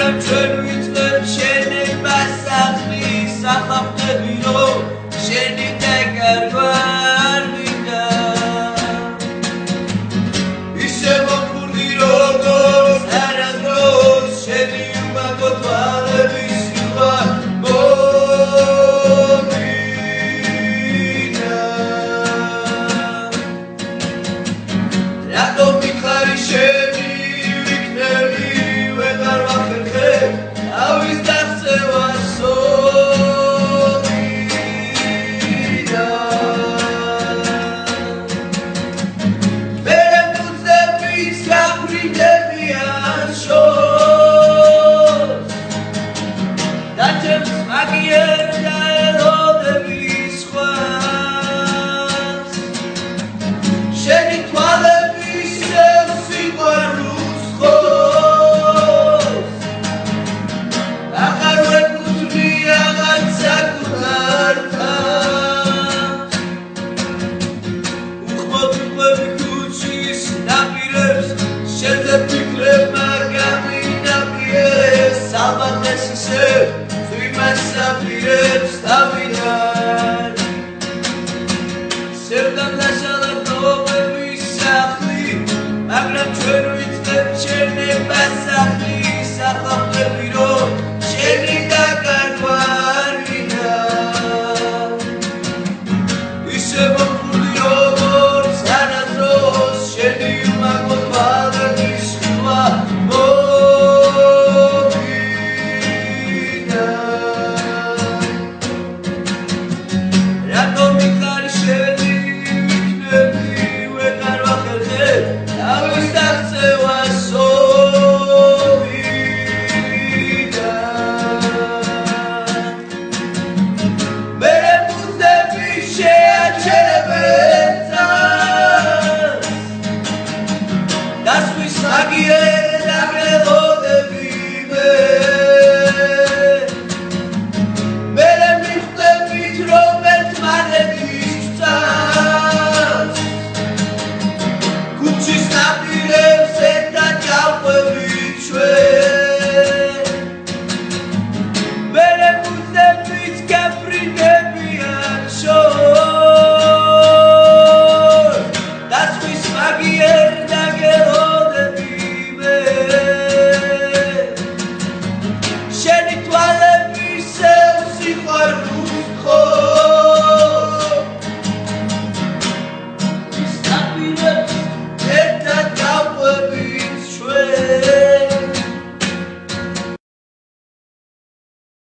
მაგრამ ჩვენ ვიწყებ შენება სახლი სახამთები რომ შენი დაკარგვა არ მინდა ისე მოფურდი როგორც არასდროს შენი უმაგო თვალები სიყვა მომიდა რატომ მიხარი შენი ვიქნები ვეღარ ვახერხე ავის დახსევა სოლიდა მერე მუძების გაფრინდებიან შორს დაჩემს მაგიერ და ეროდების ხვას შენი თვალები ისევ სიყვარულს ხოს აღარ ვეკუთვნი აღარ საკუთარ თავს უხმოდ უყვები ქუჩის ნაპირებს შენზე ფიქრებმა გამინაპირეს ალბათ ეს ისევ წვიმას აპირებს თავიდან სევდამ დაშალებ ნომების სახლი მაგრამ ჩვენ ვიწყებ შენება სახლი სახამთები რომ შენი დაკარგვა არ მინდა ისე მოფურდი როგორც არასდროს შენი უმაგო თვალები სიყვა მომიდა რატომ მიხარი შენი ვიქნები ვეღარ ვახერხე ავის დახსევა სოლიდა მერე მუძები შეაჩერებენ წას დასვის მაგიერ